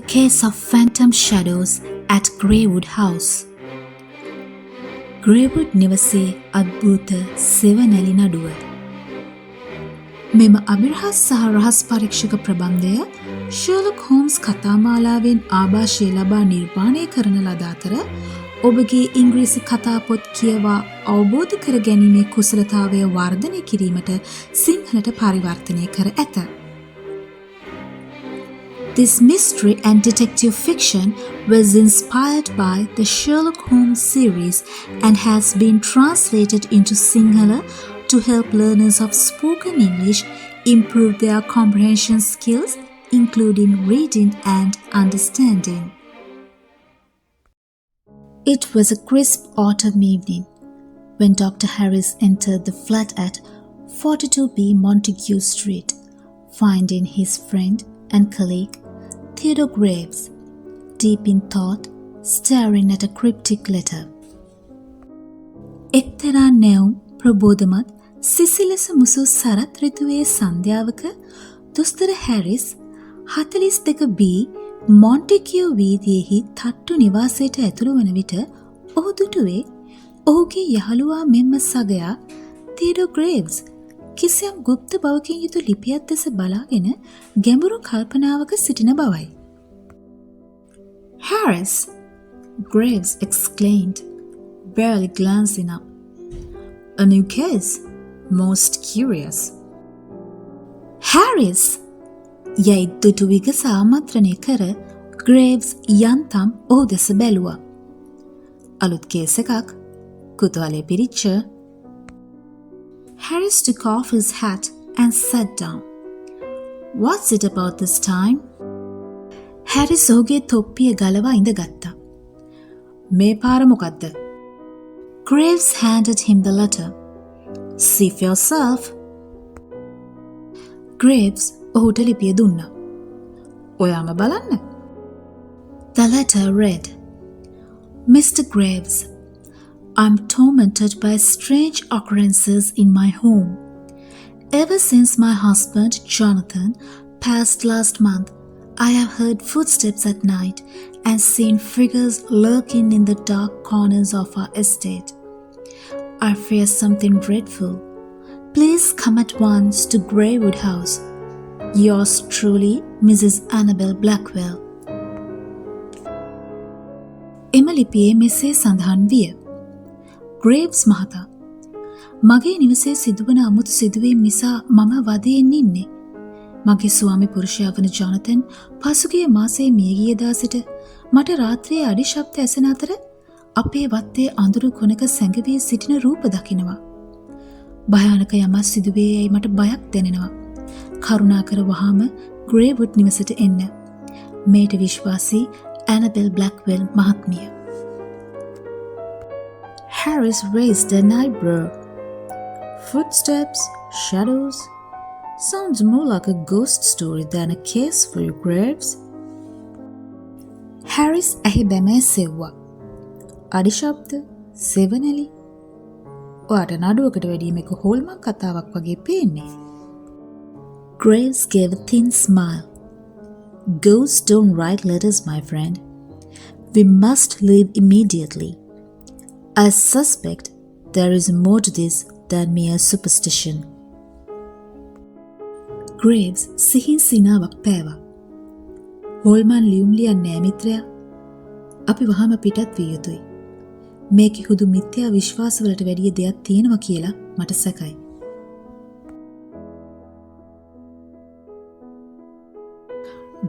Case of Phantom Shadows at Greywood House. Greywood නිවසේ අද්භූත සෙවණැලි නඩුව. මෙම අභිරහස් සහ රහස් පරීක්ෂක ප්‍රබන්ධය Sherlock Holmes කතාමාලාවෙන් ආభాෂය ලබා නිර්මාණය කරන ලද අතර ඔබගේ ඉංග්‍රීසි කතාපොත් කියවා අවබෝධ කර ගැනීමේ කුසලතාවය වර්ධනය කිරීමට සිංහලට පරිවර්තනය කර ඇත. This mystery and detective fiction was inspired by the Sherlock Holmes series and has been translated into Sinhala to help learners of spoken English improve their comprehension skills, including reading and understanding. It was a crisp autumn evening when Dr. Harris entered the flat at 42B Montague Street, finding his friend and colleague Theodore Graves, deep in thought, staring at a cryptic letter. එක්තරා නැවුම් ප්‍රබෝධමත් සිසිලස මුසු සරත් ඍතුවේ සන්ධ්‍යාවක දොස්තර Harris 42B මොන්ටිකියෝ වීදියේහි තට්ටු නිවාසයට ඇතුළු වන විට ඔහු දුටුවේ ඔහුගේ යහළුවා මෙන්ම සගයා තියඩෝ ග්‍රේව්ස් කිසියම් ගුප්ත බවකින් යුතු ලිපියක් දෙස බලාගෙන ගැඹුරු කල්පනාවක සිටින බවයි. Harris, Graves exclaimed, barely glancing up. A new case? Most curious. Harris! යයි දුටු විගස ආමන්ත්‍රණය කර Graves යන්තම් ඔහු දෙස බැලුවා. අලුත් කේස් එකක් කුතුහලය පිරිච්ච. Harris took off his hat and sat down. What's it about this time? Harris ඔහුගේ තොප්පිය ගලවා ඉඳගත්තා. මේ පාර මොකද්ද? Graves handed him the letter. See for yourself. Graves ඔහුට ලිපිය දුන්නා. ඔයාම බලන්න. The letter read, Mr. Graves, I'm tormented by strange occurrences in my home. Ever since my husband, Jonathan, passed last month, I have heard footsteps at night and seen figures lurking in the dark corners of our estate. I fear something dreadful. Please come at once to Greywood House. Yours truly, Mrs. Annabel Blackwell. එම ලිපියේ මෙසේ සඳහන් විය. Graves මහතා, මගේ නිවසේ සිදුවන අමුතු සිදුවීම් නිසා මම වදයෙන් ඉන්නේ. මගේ ස්වාමි පුරුෂයා වන ජොනතන් පසුගිය මාසයේ මිය ගිය දා සිට මට රාත්‍රියේ අඩි ශබ්ද ඇසෙන අතර අපේ වත්තේ අඳුරු කොනක සැඟවී සිටින රූප දකිනවා. භයානක යමක් සිදුවේ යයි මට බයක් දැනෙනවා. කරුණාකර වහාම ග්‍රේවුඩ් නිවසට එන්න. මේට විශ්වාසී ඇනබෙල් බ්ලැක්වෙල් මහත්මිය. Harris raised an eyebrow. Footsteps, shadows. Sounds more like a ghost story than a case for you, Graves. Harris ඇහි බැමෑ සෙව්වා. අඩි ශබ්ද, සෙවණැලි. ඔයාට නඩුවකට වැඩිය මේක හොල්මන් කතාවක් වගේ පේන්නේ. Graves gave a thin smile. Ghosts don't write letters, my friend. We must leave immediately. I suspect there is more to this than mere superstition. Graves සිහින් සිනාවක් පෑවා. හොල්මන් ලියුම් ලියන්නේ මිත්‍රයා. අපි වහාම පිටත් විය යුතුයි. මේකේ හුදු මිත්‍යා විශ්වාසවලට වැඩිය දෙයක් තියෙනවා කියලා මට සැකයි.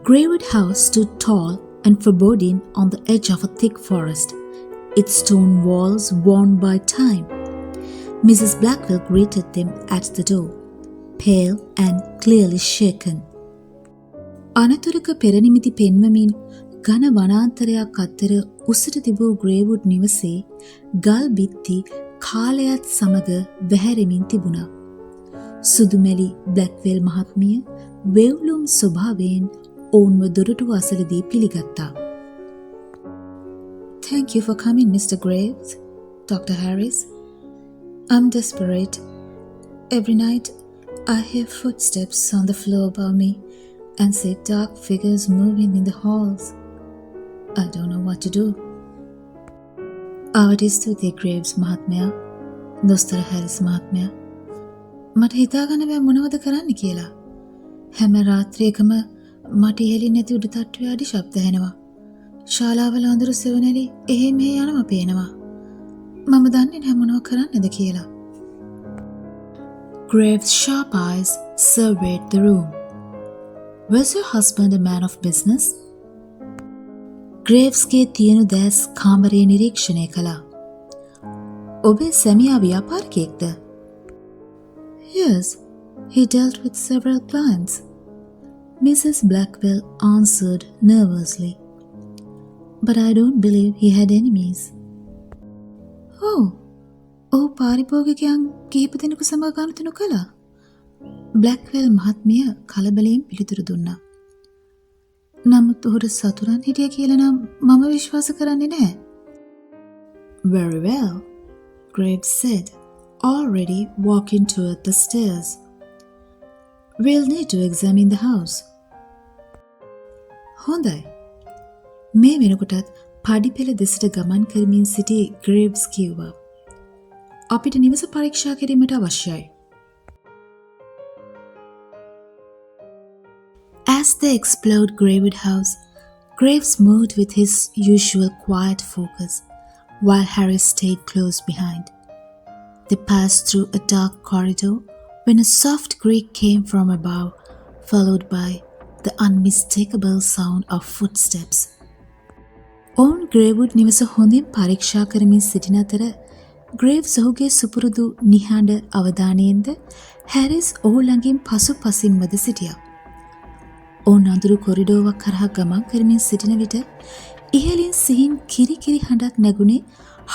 Greywood House stood tall and forbidding on the edge of a thick forest, its stone walls worn by time. Mrs. Blackwell greeted them at the door, pale and clearly shaken. අනතුරක පෙරනිමිති පෙන්වමින් ඝන වනාන්තරයක් අතර උසට තිබූ ග්‍රේවුඩ් නිවසේ ගල් බිත්ති කාලයත් සමග වැහැරෙමින් තිබුණා. සුදුමැලි බ්ලැක්වෙල් මහත්මිය වෙව්ලුම් ස්වභාවයෙන් ඔවුන්ව දොරටුව අසලදී පිළිගත්තා. Thank you for coming, Mr. Graves, Dr. Harris. I'm desperate. Every night I hear footsteps on the floor above me and see dark figures moving in the halls. I don't know what to do. ආවට ස්තුතියි ග්‍රේව්ස් මහත්මයා. දොස්තර Harris මහත්මයා. මට හිතාගන්න බෑ මොනවද කරන්න කියලා. හැම රාත්‍රියකම මට ඉහළින් නැති උඩ තට්ටුවේ අඩි ශබ්ද ඇහෙනවා. ශාලාවල අඳුරු සෙවණැලි එහෙ මෙහෙ යනවා පේනවා. මම දන්නේ නැහැ මොනව කරන්නද කියලා. Graves' sharp eyes surveyed the room. Was your husband a man of business? Gravesගේ තියනු දැස් කාමරේ නිරීක්ෂණය කළා. ඔබේ සැමියා ව්‍යාපාරිකයෙක්ද? Yes, he dealt with several clients. Mrs. Blackwell answered nervously. But I don't believe he had enemies. Oh, ඔහු පාරිභෝගිකයන් කිහිප දෙනෙකු සමග ගනුදෙනු කළා. බ්ලැක්වෙල් මහත්මිය කලබලයෙන් පිළිතුරු දුන්නා. නමුත් ඔහුට සතුරන් හිටිය කියලා නම් මම විශ්වාස කරන්නේ නැහැ. Very well, Graves said, already walking toward the stairs. We'll need to examine the house. හොඳයි. මේ වෙනකොටත් පඩිපෙළ දෙසට ගමන් කරමින් සිටි ග්‍රේව්ස් කිව්වා. අපිට නිවස පරීක්ෂා කිරීමට අවශ්‍යයි. As they explored Greywood House, Graves moved with his usual quiet focus, while Harry stayed close behind. They passed through a dark corridor when a soft creak came from above, followed by the unmistakable sound of footsteps. ඔවුන් ග්‍රේවුඩ් නිවස හොඳින් පරීක්ෂා කරමින් සිටින අතර ග්‍රේව්ස් ඔහුගේ සුපුරුදු නිහඬ අවධානයෙන්ද හැරිස් ඔහු ළඟින් පසුපසින්මද සිටියා. ඔවුන් අඳුරු කොරිඩෝවක් කරහා ගමන් කරමින් සිටින විට ඉහළින් සිහින් කිරිකිරි හඬක් නැගුණේ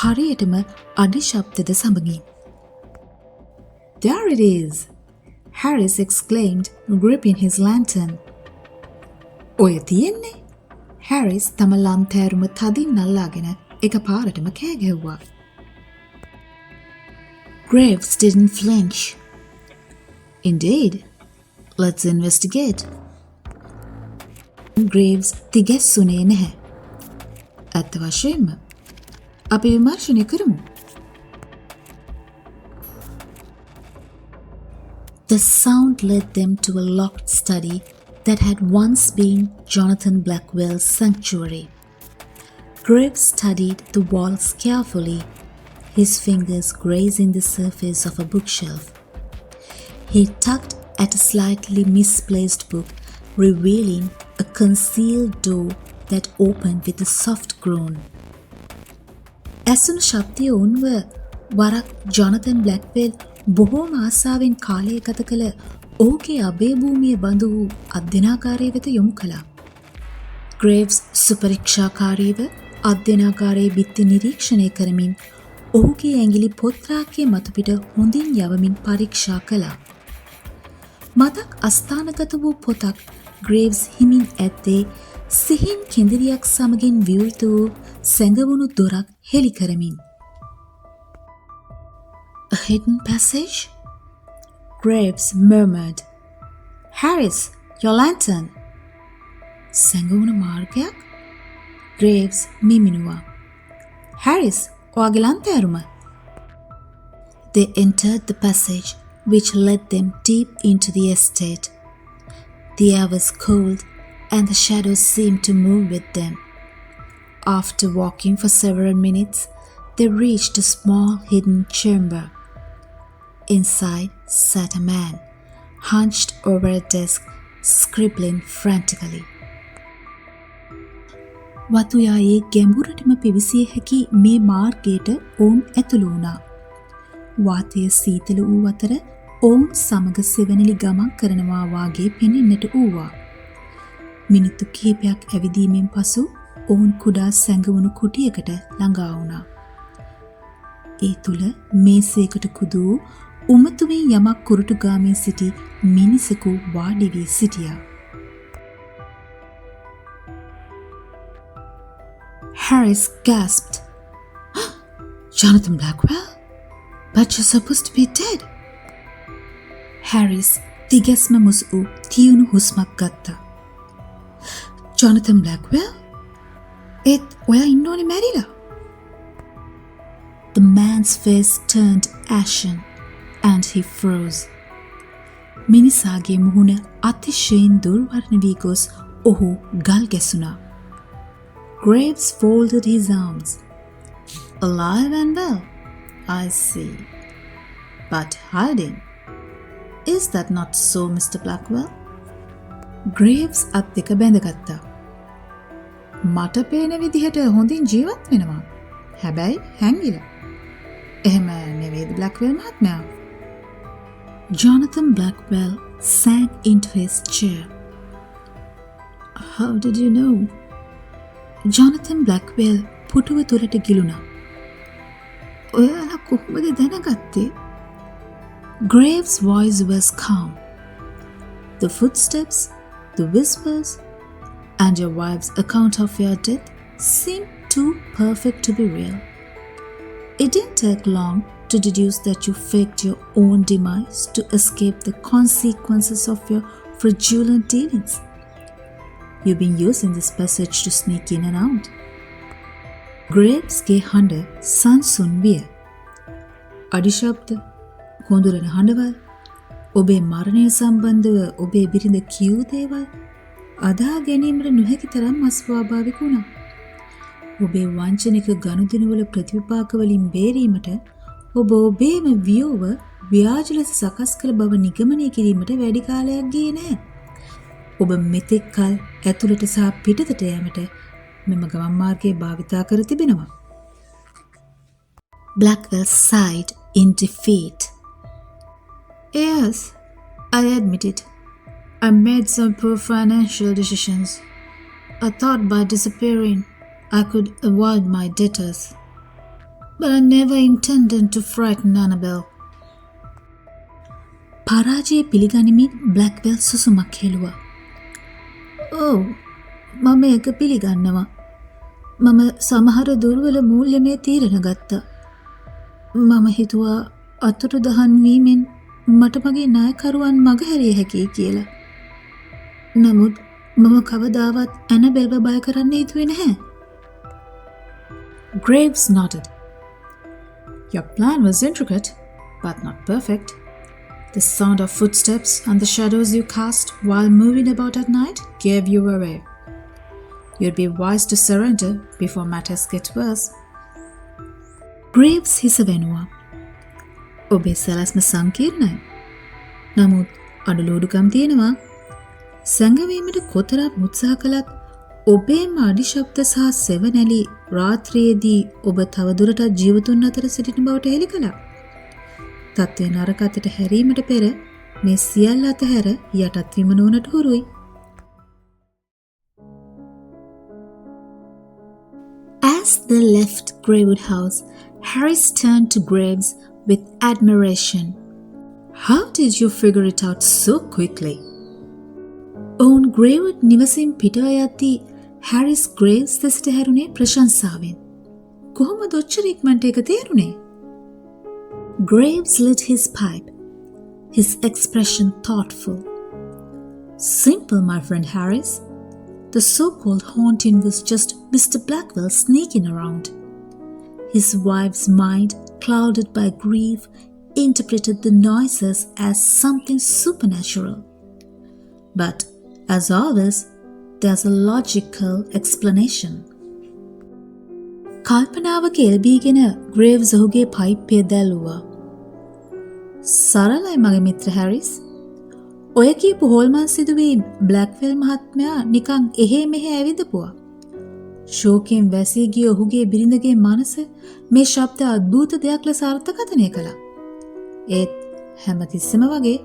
හරියටම අඩි ශබ්දද සමගින්. There it is! Harris exclaimed, gripping his lantern. ඔය තියෙන්නේ? Harris තම ලන්තෑරුම තදින් අල්ලාගෙන එකපාරටම කෑ ගැහුවා. Graves didn't flinch. Indeed. Let's investigate. Graves තිගැස්සුනේ නැහැ. ඇත්ත වශයෙන්ම අපි විමර්ශනය කරමු. The sound led them to a locked study that had once been Jonathan Blackwell's sanctuary. Graves studied the walls carefully, his fingers grazing the surface of a bookshelf. He tugged at a slightly misplaced book, revealing a concealed door that opened with a soft groan. ඇසුණු ශබ්දය උන්ව වරක් Jonathan බ්ලැක්වෙල් බොහෝම ආසාවෙන් කාලය ගත කළ ඔහුගේ අභයභූමිය බඳු වූ අධ්‍යනාගාරය වෙත යොමු කළා. ග්‍රේව්ස් සුපරීක්ෂාකාරීව අධ්‍යනාගාරයේ බිත්ති නිරීක්ෂණය කරමින් ඔහුගේ ඇඟිලි පොත්‍රාක්කයේ මතුපිට හොඳින් යවමින් පරීක්ෂා කළා. මතක් අස්ථානගත වූ පොතක් ග්‍රේව්ස් හිමින් ඇත්තේ සිහින් කෙඳිරියක් සමගින් විවෘත වූ සැඟවුණු දොරක් හෙළි කරමින්. A hidden passage? Graves murmured. Harris, your lantern. සැඟවුණු මාර්ගයක්? Graves මිමිනුවා. Harris, ඔයාගේ ලන්තෑරුම. They entered the passage, which led them deep into the estate. The air was cold, and the shadows seemed to move with them. After walking for several minutes, they reached a small hidden chamber. Inside sat a man, hunched over a desk, scribbling frantically. වතුයායේ ගැඹුරටම පිවිසිය හැකි මේ මාර්ගයට ඔවුන් ඇතුළු වුණා. වාතය සීතල වූ අතර ඔවුන් සමග සෙවණිලි ගමන් කරනවා වාගේ පෙනෙන්නට වූවා. මිනිත්තු කිහිපයක් ඇවිදීමෙන් පසු ඔවුන් කුඩා සැඟවුණු කුටියකට ළඟා වුණා. ඒ තුල මේසයකට කුදු උමතුමින් යමක් කුරුටු ගාමින් සිටි මිනිසෙකු වාඩි වී සිටියා. Harris gasped. Jonathan Blackwell? But you're supposed to be dead. Harris තිගැස්ම මුසු තියුණු හුස්මක් ගත්තා. Jonathan Blackwell? ඒත් ඔයා ඉන්න ඕනේ මැරිලා. The man's face turned ashen and he froze. මිනිසාගේ මුහුණ අතිශයින් දුර්වර්ණ වී ගොස් ඔහු ගල් ගැසුණා. Graves folded his arms. Alive and well, I see. But hiding. Is that not so, Mr. Blackwell? Graves අත් දෙක බැඳගත්තා. මට පේන විදිහට හොඳින් ජීවත් වෙනවා. හැබැයි හැංගිලා. එහෙම නෙවෙයිද Blackwell මහත්මයා? Jonathan Blackwell sank into his chair. How did you know? Jonathan Blackwell පුටුව තුලට ගිලුණා. ඔයාලා කොහොමද දැනගත්තේ? Graves' voice was calm. The footsteps, the whispers, and your wife's account of your death seemed too perfect to be real. It didn't take long to deduce that you faked your own demise to escape the consequences of your fraudulent dealings. You've been using this passage to sneak in and out. Graves ගේ හඬ සංසුන් විය. අඩිශබ්ද, කොඳුරන හඬවල්, ඔබේ මරණය සම්බන්ධව ඔබේ බිරිඳ කියූ දේවල් අදා ගැනීමට නොහැකි තරම් අස්වාභාවික වුණා. ඔබේ වංචනික ගනුදෙනුවල ප්‍රතිවිපාක වලින් බේරීමට ඔබ ඔබේම වියෝව ව්‍යාජ ලෙස සකස් කළ බව නිගමනය කිරීමට වැඩි කාලයක් ගියේ නැහැ. ඔබ මෙතෙක් කල ඇතුළට සහ පිටතට යෑමට මෙම ගමන් මාර්ගය භාවිතා කර තිබෙනවා. Blackwell sighed in defeat. Yes, I admit it. I made some poor financial decisions. I thought by disappearing, I could avoid my debtors. But I never intended to frighten Annabelle. පරාජය පිළිගනිමින් Blackwell සුසුමක් හෙළුවා. Oh, මම ඒක පිළිගන්නවා. මම සමහර දුර්වල මූල්‍යමය තීරණ ගත්තා. මම හිතුවා අතුරුදහන් වීමෙන් මට මගේ නායකරුවන් මගහැරිය හැකියි කියලා. නමුත් මම කවදාවත් ඇනබෙල්ව බය කරන්න හිතුවේ නැහැ. Graves nodded. Your plan was intricate, but not perfect. The sound of footsteps and the shadows you cast while moving about at night gave you away. You'd be wise to surrender before matters get worse. Graves හිස වෙනුවා. ඔබේ සැලැස්ම සංකීර්ණයි. නමුත් අඩලෝඩුකම් තියෙනවා. සැඟවීමට කොතරම් උත්සාහ කළත් ඔබේම අඩිශබ්ද සහ සෙවණැලි රාත්‍රියේදී ඔබ තවදුරටත් ජීවතුන් අතර සිටින බවට හෙළි කළා. තත්ත්වය නරක අතට හැරීමට පෙර මේ සියල්ල අතහැර යටත් වීම නොවනට හුරුයි. As they left Greywood House, Harris turned to Graves with admiration. How did you figure it out so quickly? ඔවුන් Greywood නිවසින් පිටව යද්දී Harris Graves දෙසට හැරුණේ ප්‍රශංසාවෙන්. කොහොමද ඔච්චර ඉක්මනට ඒක තේරුණේ? Graves lit his pipe, his expression thoughtful. Simple, my friend Harris. The so-called haunting was just Mr. Blackwell sneaking around. His wife's mind, clouded by grief, interpreted the noises as something supernatural. But, as always, there's a logical explanation. කල්පනාවක එල්බීගෙන ග්‍රේව්ස් ඔහුගේ පයිප්පය දැල්ලුවා. සරලයි මගේ මිත්‍ර Harris. ඔය කියපු හොල්මන් සිදුවීම් බ්ලැක්වෙල් මහත්මයා නිකන් එහෙ මෙහෙ ඇවිදපුවා. ශෝකයෙන් වැසී ගිය ඔහුගේ බිරිඳගේ මනස මේ ශබ්ද අద్භූත දෙයක් ලෙස අර්ථකථනය කළා. ඒත් හැමතිස්සෙම වගේ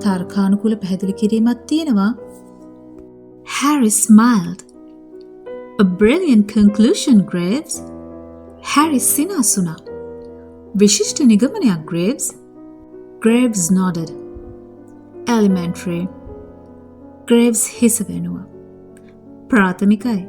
තර්කානුකූල පැහැදිලි කිරීමක් තියෙනවා. Harris smiled. A brilliant conclusion, Graves. Harris සිනාසුණා. විශිෂ්ට නිගමනයක්, Graves. Graves nodded. Elementary. Graves හිස වෙනුවා. ප්‍රාථමිකයි.